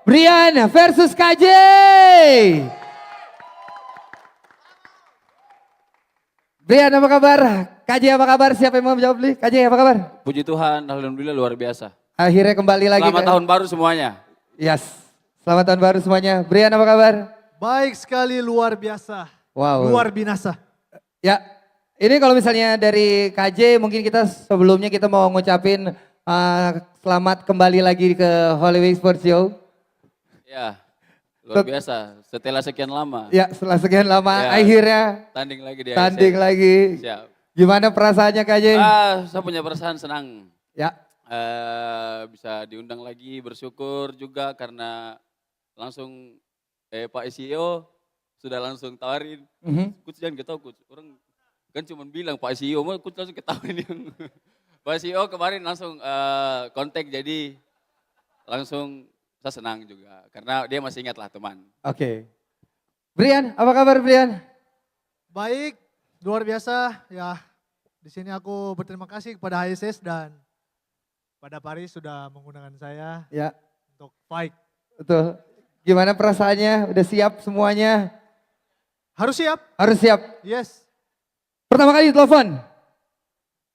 Brian versus KJ. Brian apa kabar? KJ apa kabar? Siapa yang mau jawab nih? KJ apa kabar? Puji Tuhan, alhamdulillah luar biasa. Akhirnya kembali lagi. Selamat tahun baru semuanya. Yes, selamat tahun baru semuanya. Brian apa kabar? Baik sekali, luar biasa. Wow. Luar binasa. Ya, ini kalau misalnya dari KJ mungkin kita sebelumnya kita mau ngucapin selamat kembali lagi ke Hollywood Sports Show. Ya, luar biasa. Setelah sekian lama. Ya, setelah sekian lama Ya, akhirnya tanding lagi di tanding ASN. lagi. Siap. Gimana perasaannya KJ? Saya punya perasaan senang. Ya, Bisa diundang lagi, bersyukur juga karena langsung Pak CEO sudah langsung tawarin. Coach jangan ketawa coach. Orang kan cuma bilang Pak CEO, mau coach langsung ketawain yang Pak CEO kemarin langsung kontak, jadi langsung saya senang juga karena dia masih ingat lah teman. Oke. Brian, apa kabar Brian? Baik, luar biasa. Ya, di sini aku berterima kasih kepada HSS dan pada Paris sudah menggunakan saya Ya, untuk fight. betul. Gimana perasaannya? Udah siap semuanya? Harus siap? Harus siap. Yes. Pertama kali telepon.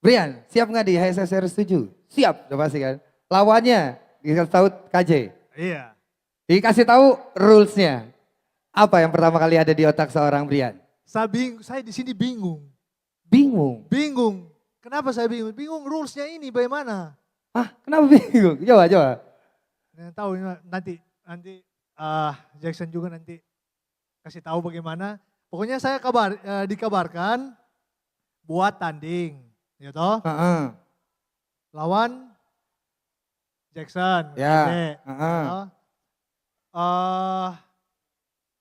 Brian, siap nggak di HSSR 7? Siap, udah pasti kan. Lawannya dikasih tahu KJ. Iya. Dikasih tahu rulesnya. Apa yang pertama kali ada di otak seorang Brian? Saya di sini bingung. Bingung. Bingung. Kenapa saya bingung? Bingung rulesnya ini bagaimana? Ah, kenapa bingung? Coba. Yang tahu nanti Jackson juga nanti kasih tahu bagaimana. Pokoknya saya dikabarkan buat tanding, ya toh? Lawan Jackson. Ya. Oke.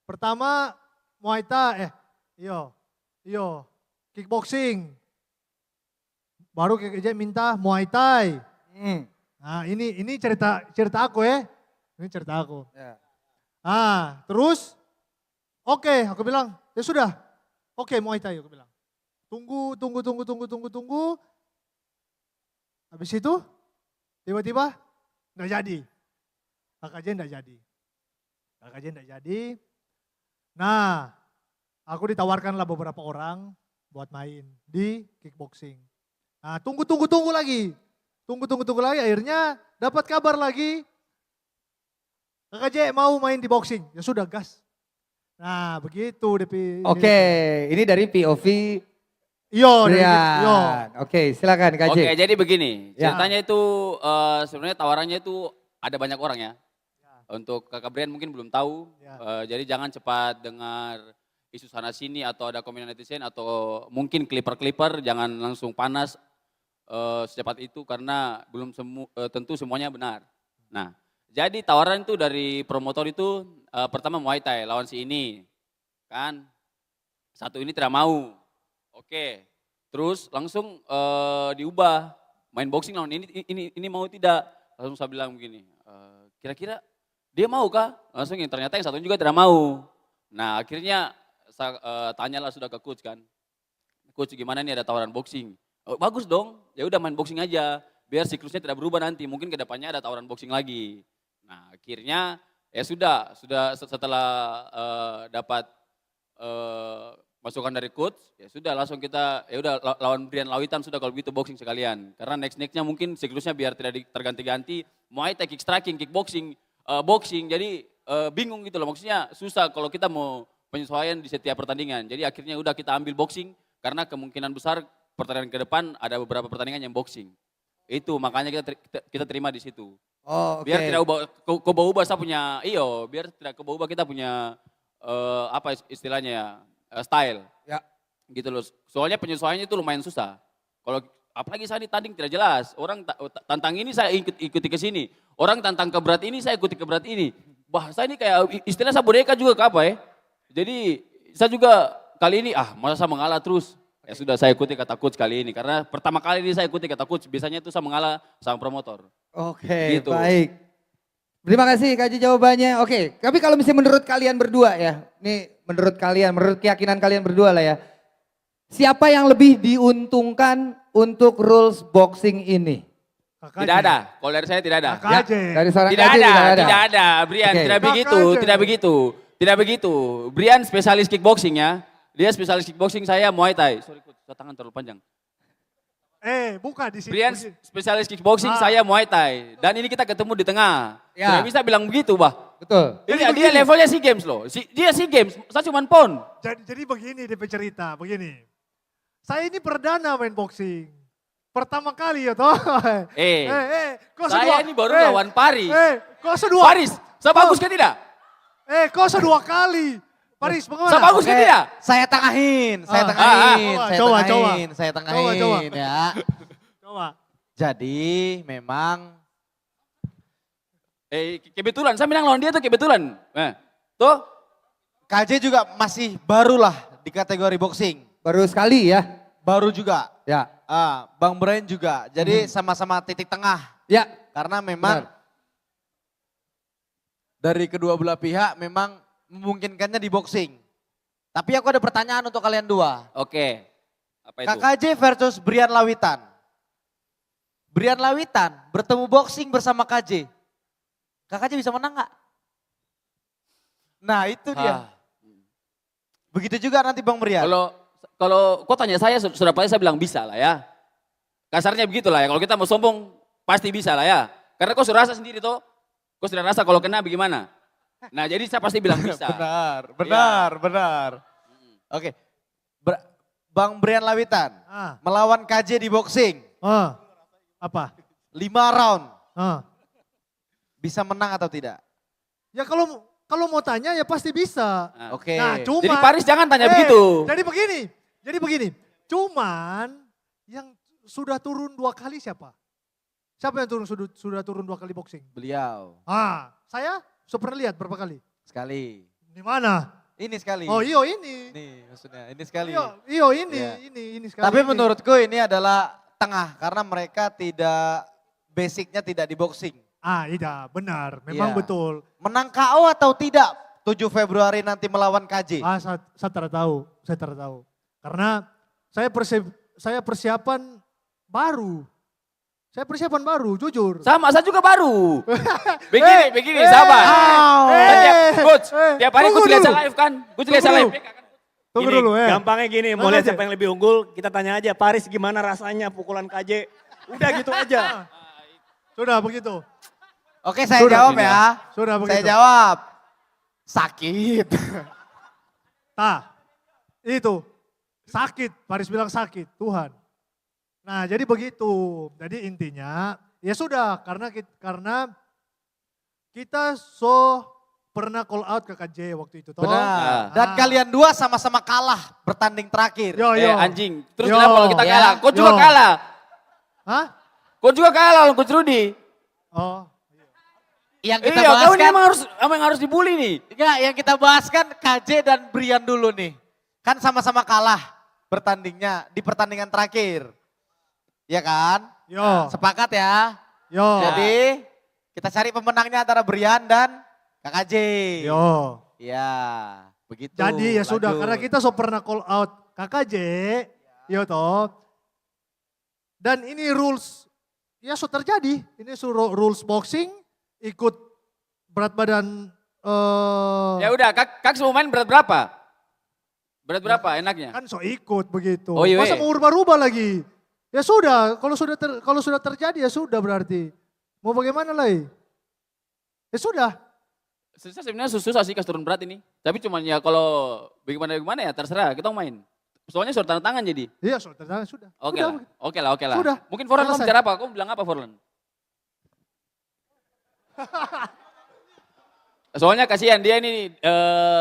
Pertama Muay Thai, kickboxing. Baru KJ minta Muay Thai. Nah ini cerita aku ya. Ini cerita aku. Ya. Terus oke, aku bilang ya sudah. Oke, Muay Thai aku bilang. Tunggu. Habis itu tiba-tiba enggak jadi. KKJ enggak jadi. Nah, aku ditawarkanlah beberapa orang buat main di kickboxing. Nah, tunggu lagi. Tunggu lagi, akhirnya dapat kabar lagi. KKJ mau main di boxing, ya sudah gas. Nah begitu. Oke, ini dari POV Brian. Oke, silakan KJ. Oke, jadi begini, Ya. ceritanya itu sebenarnya tawarannya itu ada banyak orang ya. Untuk Kakak Brian mungkin belum tahu, jadi jangan cepat dengar isu sana sini atau ada komen netizen atau mungkin clipper, jangan langsung panas secepat itu karena belum tentu semuanya benar. Nah, jadi tawaran itu dari promotor itu pertama Muay Thai lawan si ini, kan satu ini tidak mau, oke, terus langsung diubah main boxing lawan ini mau tidak, langsung saya bilang begini, kira-kira dia mau kah? Langsung ternyata yang satu juga tidak mau. Nah akhirnya saya tanyalah sudah ke coach kan, coach gimana nih ada tawaran boxing? Oh, bagus dong, ya udah main boxing aja, biar siklusnya tidak berubah nanti, mungkin kedepannya ada tawaran boxing lagi. Nah akhirnya ya sudah setelah dapat masukan dari coach, ya sudah langsung kita ya udah lawan Brian Lawitan sudah kalau begitu boxing sekalian. Karena nextnya mungkin siklusnya biar tidak terganti-ganti, Muay Thai, kick striking, kickboxing, boxing, jadi bingung gitu loh, maksudnya susah kalau kita mau penyesuaian di setiap pertandingan. Jadi akhirnya udah kita ambil boxing karena kemungkinan besar pertandingan ke depan ada beberapa pertandingan yang boxing. Itu makanya kita terima di situ. Oh, oke. Biar tidak ubah saya punya biar tidak ubah kita punya apa istilahnya ya, style. Ya. Gitu loh. Soalnya penyesuaiannya itu lumayan susah. Kalau apalagi saya ditanding tidak jelas. Orang tantang ini saya ikuti ke sini. Orang tantang ke berat ini saya ikuti ke berat ini. Bahasa ini kayak istilah saya boneka juga ke apa ya. Jadi saya juga kali ini masa saya mengalah terus. Ya sudah saya ikuti kata coach kali ini. Karena pertama kali ini saya ikuti kata coach. Biasanya itu saya mengalah sama promotor. Oke, Gitu. baik. Terima kasih KJ jawabannya. Oke, tapi kalau misalnya menurut kalian berdua ya. Nih menurut kalian, menurut keyakinan kalian berdua lah ya. Siapa yang lebih diuntungkan untuk rules boxing ini? KKJ. Tidak ada. Kalau dari saya tidak ada. KKJ. Dari seorang Tidak KJ ada, tidak ada. tidak ada, Brian, Oke. tidak begitu, KKJ. tidak begitu, tidak begitu. Brian spesialis kickboxing ya, dia spesialis kickboxing, saya Muay Thai. Sorry, Coach, tangan terlalu panjang. Buka di sini. Brian spesialis kickboxing, saya Muay Thai. Dan ini kita ketemu di tengah. Ya. Tidak bisa bilang begitu, bah. Betul. Dia levelnya SEA Games loh, dia SEA Games, saya cuma pon. Jadi begini DP cerita, begini. Saya ini perdana main boxing. Pertama kali ya toh. Kau Saya ini baru lawan Paris. Kau sedua. Paris, saya bagus kan tidak? Kau sedua kali. Paris, bagaimana? Saya bagus kan tidak? Saya tengahin, saya Ah, tengahin, coba, saya coba, tengahin, coba. saya tengahin Coba. ya. Coba. Jadi memang Kebetulan, saya bilang lawan dia tuh kebetulan. Tuh, KJ juga masih barulah di kategori boxing. Baru sekali ya. Baru juga. Ya. Bang Brian juga. Jadi sama-sama titik tengah. Ya. Karena memang dari kedua belah pihak memang memungkinkannya di boxing. Tapi aku ada pertanyaan untuk kalian dua. oke. Apa itu? KKJ versus Brian Lawitan. Brian Lawitan bertemu boxing bersama KJ. KKJ bisa menang nggak? Nah itu dia. Begitu juga nanti Bang Brian. Kalau kau tanya saya sudah pasti saya bilang bisa lah ya. Kasarnya begitulah ya. Kalau kita mau sombong pasti bisa lah ya. Karena kau sudah rasa sendiri toh. Kau sudah rasa kalau kena bagaimana. Nah jadi saya pasti bilang bisa. benar. Oke. Bang Brian Lawitan melawan KJ di boxing. Apa? 5 round. Bisa Bisa menang atau tidak? Ya kalau mau tanya ya pasti bisa. Oke. Nah, cuma Jadi Paris jangan tanya begitu. Jadi begini. Cuman yang sudah turun 2 kali siapa? Siapa yang sudah turun 2 kali boxing? Beliau. Saya sudah pernah lihat berapa kali? Sekali. Di mana? Ini sekali. Oh iyo ini. Ini maksudnya, ini sekali. Iyo ini, Iya. ini sekali. Tapi ini. menurutku ini adalah tengah karena mereka tidak basicnya tidak di boxing. Iya benar, memang Iya. betul. Menang KO atau tidak 7 Februari nanti melawan KJ? Saya tidak tahu. Karena saya persiapan baru. Saya persiapan baru, jujur. Sama, saya juga baru. Begini, sabar. Tiap hari Tunggu gue lihat dulu. live kan. Gue lihat live. Tunggu Gini, dulu Gampangnya gini, mau Mana lihat aja? siapa yang lebih unggul, kita tanya aja Paris gimana rasanya pukulan KJ. Udah gitu aja. Sudah begitu. Oke saya Sudah, jawab ini ya. Sudah Saya begitu. jawab. Sakit. Itu. Sakit, Paris bilang sakit, Tuhan. Nah jadi begitu. Jadi intinya ya sudah karena kita pernah call out ke KJ waktu itu. Toh. Benar. Dan kalian dua sama-sama kalah bertanding terakhir. Yo. Anjing. Terus Yo. kenapa kalau kita Ya. kalah? Kau juga Yo. kalah. Hah? Kau juga kalah lawan Coach Rudy. Oh. Iya, Yang kita kau bahas ini kan, emang harus dibully nih. enggak, yang kita bahas kan KJ dan Brian dulu nih. Kan sama-sama kalah bertandingnya di pertandingan terakhir. Ya kan? Yo. Sepakat ya? Yo. Jadi kita cari pemenangnya antara Brian dan KKJ. Yo. Ya, begitu. Jadi ya sudah Lanjut. karena kita pernah call out KKJ. Yo toh. Dan ini rules ya terjadi. Ini rules boxing ikut berat badan Ya udah, kak semua main berat berapa? Berat berapa enaknya? kan ikut begitu. Oh, iya, Masa iya. mau rubah-rubah lagi? Ya sudah, kalau sudah terjadi ya sudah berarti. Mau bagaimana lagi? Ya sudah. Susah sebenarnya susah sih kasih turun berat ini. Tapi cuman ya kalau bagaimana ya terserah, kita mau main. Soalnya sudah tanda tangan jadi. Iya sudah. Sudah. Oke lah. Sudah. Mungkin Forlan kamu Selesai. bicara apa? Kamu bilang apa Forlan? Soalnya kasihan dia ini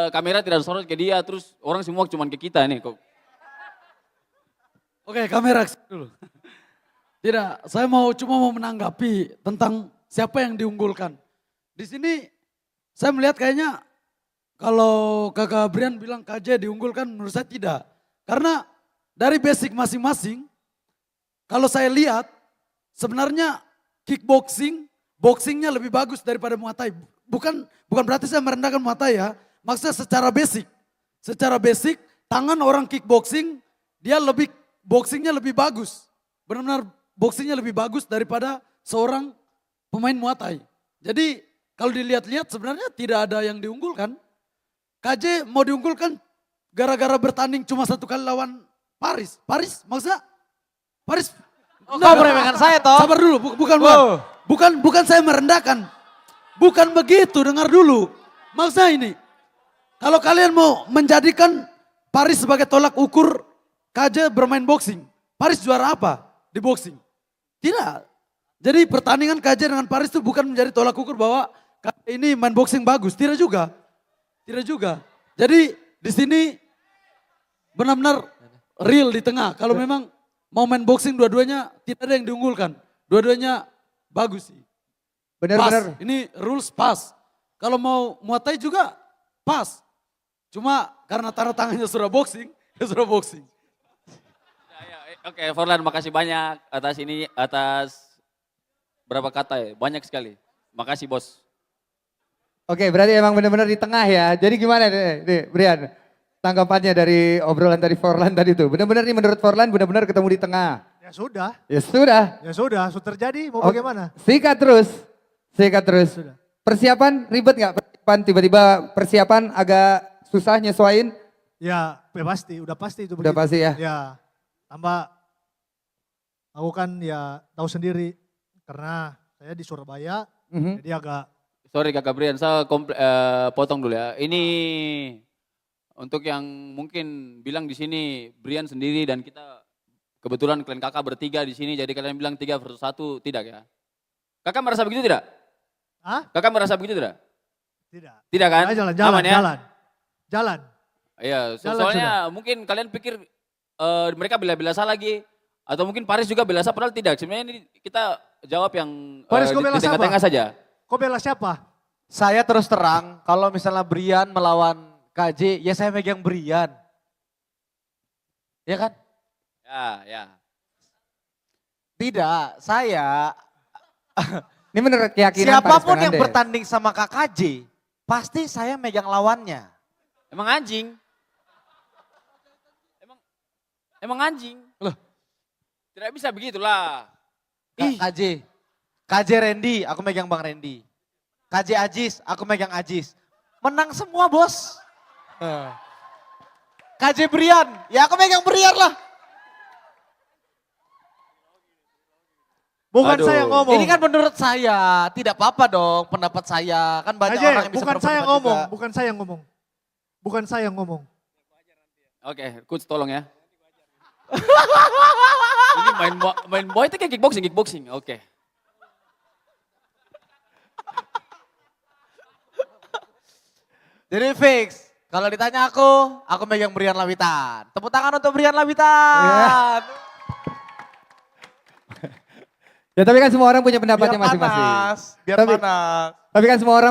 kamera tidak sorot ke dia, terus orang semua cuman ke kita nih. Oke, kamera dulu. Tidak, saya cuma mau menanggapi tentang siapa yang diunggulkan. Di sini saya melihat kayaknya kalau Kakak Brian bilang KJ diunggulkan, menurut saya tidak. Karena dari basic masing-masing, kalau saya lihat sebenarnya kickboxing, boxingnya lebih bagus daripada Muay Thai. Bukan berarti saya merendahkan Muay Thai ya, maksudnya secara basic. Secara basic, tangan orang kickboxing, dia boxingnya lebih bagus. Benar-benar boxingnya lebih bagus daripada seorang pemain Muay Thai. Jadi kalau dilihat-lihat sebenarnya tidak ada yang diunggulkan. KJ mau diunggulkan gara-gara bertanding cuma 1 kali lawan Paris. Paris maksudnya? Paris. Kau meremehkan saya toh? Sabar dulu, bukan saya merendahkan. Bukan begitu, dengar dulu. Maksudnya ini, kalau kalian mau menjadikan Paris sebagai tolak ukur KJ bermain boxing. Paris juara apa di boxing? Tidak. Jadi pertandingan KJ dengan Paris itu bukan menjadi tolak ukur bahwa KJ ini main boxing bagus. Tidak juga. Tidak juga. Jadi di sini benar-benar real di tengah. Kalau memang mau main boxing dua-duanya tidak ada yang diunggulkan. Dua-duanya bagus sih. Benar-benar. Pas. Ini rules pas. Kalau mau Muay Thai juga pas. Cuma karena tanda tangannya sudah boxing, ya sudah boxing. Oke, Forlan makasih banyak atas berapa kata ya, banyak sekali. Makasih bos. Oke, berarti emang benar-benar di tengah ya. Jadi gimana nih Brian? Tanggapannya dari obrolan tadi Forlan tadi tuh. Benar-benar nih menurut Forlan benar-benar ketemu di tengah. Ya sudah, Ya sudah. ya sudah terjadi mau Oke. bagaimana? Sikat terus. Sudah. Persiapan ribet nggak? Persiapan tiba-tiba persiapan agak susah nyesuaiin? Ya pasti, udah pasti itu Udah begitu. pasti ya. Ya, tambah aku kan ya tahu sendiri karena saya di Surabaya, Mhm. jadi agak Sorry Kak Brian, saya potong dulu ya. Ini untuk yang mungkin bilang di sini Brian sendiri dan kita kebetulan kalian kakak bertiga di sini, jadi kalian bilang 3 versus 1 tidak ya? Kakak merasa begitu tidak? Hah? Kakak merasa begitu tidak? tidak. Tidak kan? Nah, jalan, Aman ya? jalan. Iya, Jalan soalnya mungkin kalian pikir mereka bela-bela saya lagi. Atau mungkin Paris juga bela saya, padahal tidak. Sebenarnya ini kita jawab yang Paris, kau bela di siapa? tengah-tengah saja. Kau bela siapa? Saya terus terang, kalau misalnya Brian melawan KJ, ya saya megang Brian. Ya kan? Ya. Tidak, saya Ini menurut keyakinan Paris siapapun yang Fernandes. bertanding sama KKJ, pasti saya megang lawannya. Emang anjing. Emang anjing. Loh. Tidak bisa begitulah. KJ, KJ Randy, aku megang Bang Randy. KJ Ajis, aku megang Ajis. Menang semua bos. KJ Brian, ya aku megang Brian lah. Bukan Aduh. saya yang ngomong. Ini kan menurut saya, tidak apa-apa dong pendapat saya. Kan banyak Aja, orang yang bisa bukan saya yang berpendapat ngomong, juga. bukan saya yang ngomong. Bukan saya yang ngomong. Oke, coach tolong ya. Ini main boy itu kayak kickboxing. Oke. Jadi fix, kalau ditanya aku megang Brian Lawitan. Tepuk tangan untuk Brian Lawitan. Ya tapi kan semua orang punya pendapatnya Biar masing-masing. panas, biar Tapi- panas. Tapi kan semua orang